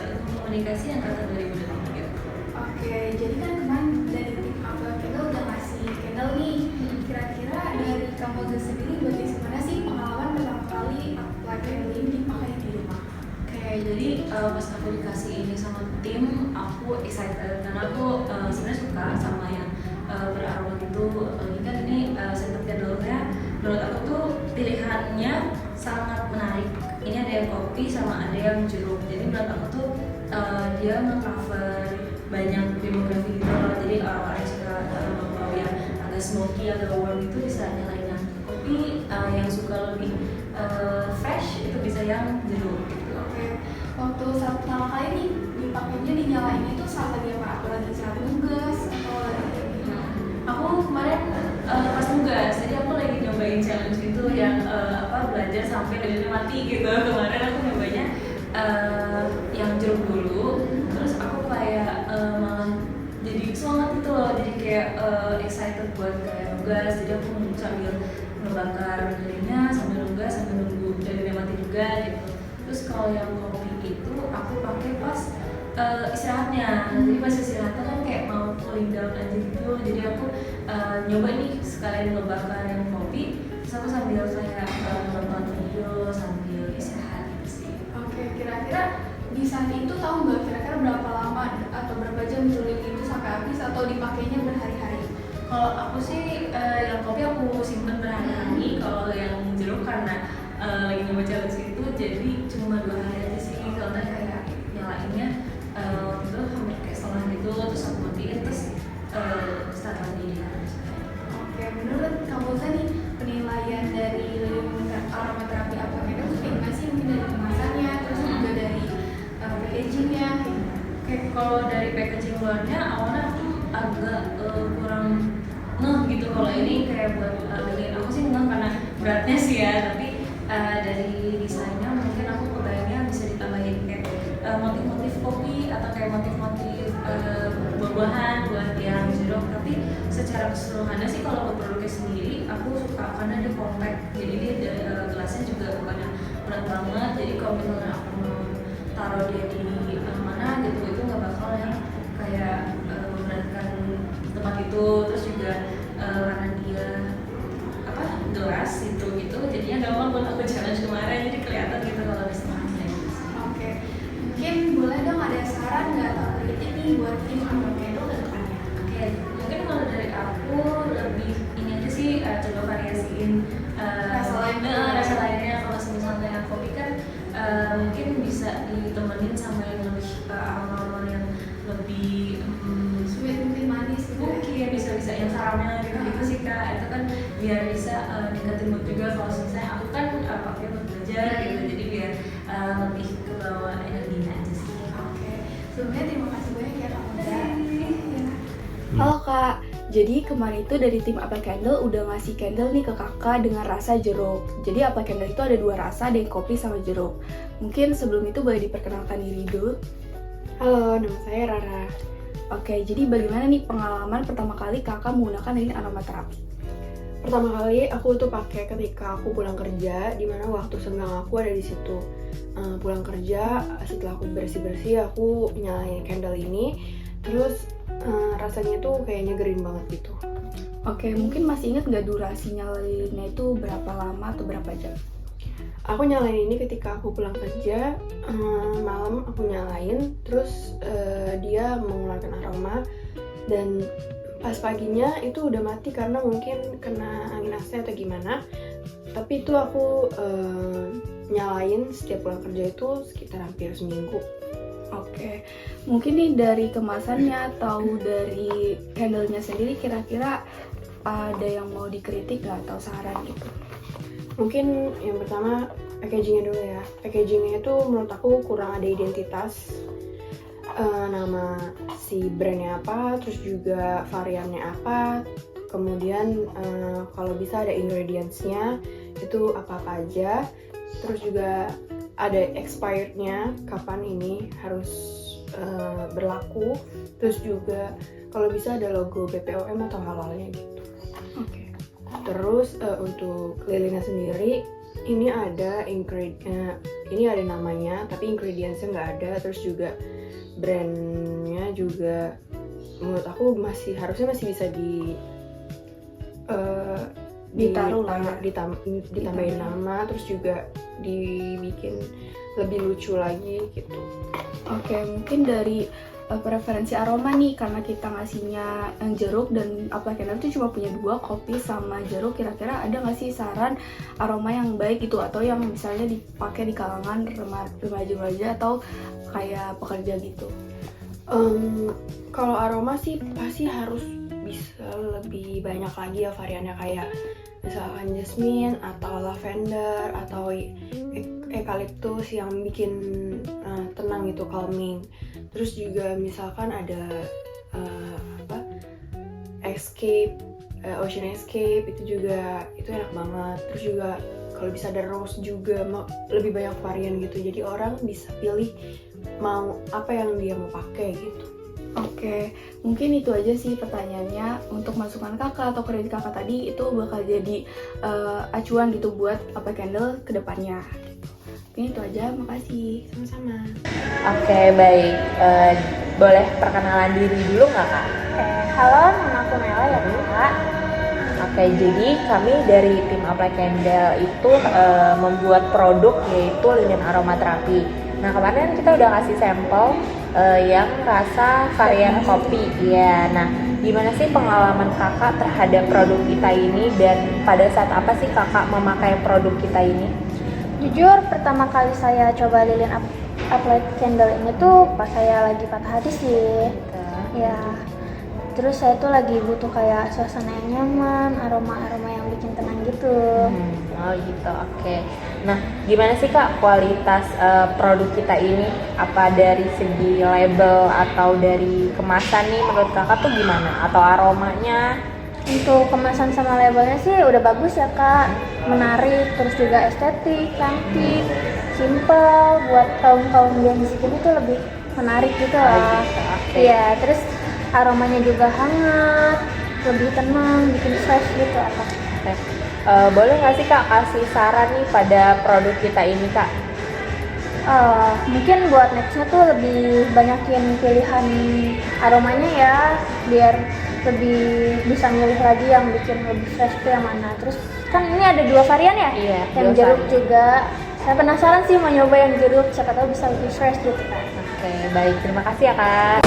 ilmu komunikasi angkatan 2023 gitu. Oke, jadi kan kemarin dari tim Apple Candle udah ngasih candle nih. Kira-kira dari kamu sendiri bagaimana sih pengalaman pertama kali apply candle ini dipakai di rumah? Oke, jadi pas aku dikasih ini sama tim, aku excited karena aku sebenarnya suka sama yang beraroma gitu. Kan ini scented candle-nya menurut aku tuh pilihannya sangat menarik. Ini ada yang kopi sama ada yang jeruk. Jadi menurut aku tuh dia nge-cover banyak demografi gitu loh. Jadi orang-orang yang suka bau yang agak smoky atau warm itu bisa nyalain yang kopi, yang suka lebih fresh itu bisa yang jeruk gitu. Oke, waktu saat pertama kali nih dipakainya dinyalainnya itu saat lagi apa? Aku lagi saat nugas atau lagi Aku kemarin pas nugas, jadi aku lagi nyobain challenge itu yang belajar sampai lilinnya mati gitu. Kemarin aku nyobanya yang jeruk dulu, terus aku kayak malah jadi semangat gitu loh, jadi kayak excited buat kayak nugas. Jadi aku sambil ngebakar lilinnya, sambil nugas, sambil nunggu lilinnya mati juga gitu. Terus kalau yang kopi itu aku pakai pas istirahatnya. Jadi pas istirahatnya kan kayak mau cooling down aja gitu. Jadi aku nyoba nih sekalian ngebakar yang kopi, terus aku sambil kayak nonton video sambil istirahat gitu sih. Oke, kira-kira di saat itu tahu nggak kira-kira berapa lama atau berapa jam cooling itu sampai habis atau dipakainya berhari-hari? Kalau aku sih yang kopi aku simpen berhari-hari. Kalau yang jeruk karena lagi nyoba challenge itu jadi cuma 2 hari aja sih. Karena kayak nyalainnya waktu itu hampir kayak setengah gitu, terus aku matiin terus start lagi. Oke, menurut kamu nih penilaian dari aromaterapi apa itu kayak gimana sih, mungkin dari kemasannya, terus juga dari packagingnya? Oke, kalau dari packaging luarnya awalnya aku agak kurang ngeh gitu kalau ini kayak buat lilin. Aku sih ngeh karena beratnya sih ya, tapi dari desainnya mungkin aku kebayangnya bisa ditambahin kayak motif-motif kopi atau kayak motif-motif buah-buahan buat yang jeruk. Tapi secara keseluruhannya sih kalau ke produknya sendiri aku suka karena dia compact, jadi dia gelasnya juga bukan yang berat banget. Jadi kalau misalnya aku mau taruh dia di mana gitu itu nggak bakal yang kayak memberatkan tempat itu. Terus juga karena dia gelas itu gitu, jadinya gampang buat aku challenge kemarin, jadi kelihatan gitu kalau di setengahnya gitu. Oke, mungkin boleh dong ada saran nggak atau kritik nih buat tim Apple Candle ke depannya? Oke, mungkin kalau dari aku lebih ini aja sih, coba variasiin rasa lainnya. Kalau misalnya kopi kan mungkin bisa ditemenin sama yang lebih aroma yang lebih Sweet, mungkin manis gitu. mungkin bisa yang karamel gitu sih Kak. Itu kan biar bisa ningkatin mood juga. Kalau misalnya aku kan pakai buat belajar gitu, jadi biar lebih ke bawah energinya aja sih. Oke, sebelumnya terima kasih banyak ya Kak Muda. Halo Kak, jadi kemarin itu dari tim Apple Candle udah ngasih candle nih ke kakak dengan rasa jeruk. Jadi Apple Candle itu ada 2 rasa, ada yang kopi sama jeruk. Mungkin sebelum itu boleh diperkenalkan diri dulu. Halo, nama saya Rara. Oke, jadi bagaimana nih pengalaman pertama kali kakak menggunakan lilin aromaterapi? Pertama kali aku tuh pakai ketika aku pulang kerja, dimana waktu senggang aku ada di situ. Pulang kerja, setelah aku bersih-bersih, aku nyalain candle ini, terus rasanya tuh kayak nyegerin banget gitu. Oke, mungkin masih ingat nggak durasinya lilinnya itu berapa lama atau berapa jam? Aku nyalain ini ketika aku pulang kerja, malam aku nyalain, terus dia mengeluarkan aroma, dan pas paginya itu udah mati karena mungkin kena angin AC atau gimana. Tapi itu aku nyalain setiap pulang kerja itu sekitar hampir seminggu. Oke, mungkin nih dari kemasannya atau dari candlenya sendiri kira-kira ada yang mau dikritik nggak atau saran gitu? Mungkin yang pertama packagingnya dulu ya. Packagingnya itu menurut aku kurang ada identitas, nama si brandnya apa, terus juga variannya apa, kemudian kalau bisa ada ingredientsnya itu apa-apa aja, terus juga ada expirednya kapan ini harus berlaku, terus juga kalau bisa ada logo BPOM atau halalnya gitu. Oke. Terus untuk lilinnya sendiri ini ada ini ada namanya tapi ingredientsnya nggak ada, terus juga brandnya juga menurut aku harusnya masih bisa Ditaruh lah ya. ditambahin nama, terus juga dibikin lebih lucu lagi gitu. Oke, mungkin dari preferensi aroma nih, karena kita ngasihnya yang jeruk dan Apple Candle itu cuma punya 2, kopi sama jeruk. Kira-kira ada nggak sih saran aroma yang baik gitu, atau yang misalnya dipakai di kalangan remaja-remaja atau kayak pekerja gitu? Kalau aroma sih pasti harus bisa lebih banyak lagi ya variannya, kayak misalkan jasmine atau lavender atau eucalyptus yang bikin tenang gitu, calming. Terus juga misalkan ada ocean escape itu enak banget. Terus juga kalau bisa ada rose juga, lebih banyak varian gitu, jadi orang bisa pilih mau apa yang dia mau pakai gitu. Oke, mungkin itu aja sih pertanyaannya. Untuk masukan kakak atau kredit kakak tadi itu bakal jadi acuan gitu buat Apple Candle ke depannya. Mungkin itu aja, makasih. Sama-sama. Oke, baik. Boleh perkenalan diri dulu nggak, Kak? Halo, nama aku Nela ya Kak. Oke, jadi kami dari tim Apple Candle itu membuat produk yaitu lilin aromaterapi. Nah, kemarin kita udah kasih sampel yang rasa varian kopi. Ya, nah gimana sih pengalaman kakak terhadap produk kita ini, dan pada saat apa sih kakak memakai produk kita ini? Jujur, pertama kali saya coba lilin Apple Candle ini tuh pas saya lagi patah hati sih. Ya, terus saya tuh lagi butuh kayak suasana yang nyaman, aroma-aroma yang bikin tenang gitu. Oh gitu, oke. Nah, gimana sih Kak kualitas produk kita ini? Apa dari segi label atau dari kemasan nih menurut kakak tuh gimana? Atau aromanya? Untuk kemasan sama labelnya sih udah bagus ya Kak, menarik, terus juga estetik, cantik, simple, buat kaum Gen Z ini tuh lebih menarik gitu lah. Iya, terus aromanya juga hangat, lebih tenang, bikin fresh gitu apa. Oke. Boleh nggak sih Kak kasih saran nih pada produk kita ini Kak? Mungkin buat nextnya tuh lebih banyakin pilihan aromanya ya, biar lebih bisa milih lagi yang bikin lebih fresh tuh yang mana. Terus kan ini ada 2 varian ya? Iya, Yang 2 jeruk varian. juga. Saya penasaran sih mau nyoba yang jeruk, siapa tahu bisa lebih fresh gitu kan. Oke, baik. Terima kasih ya Kak.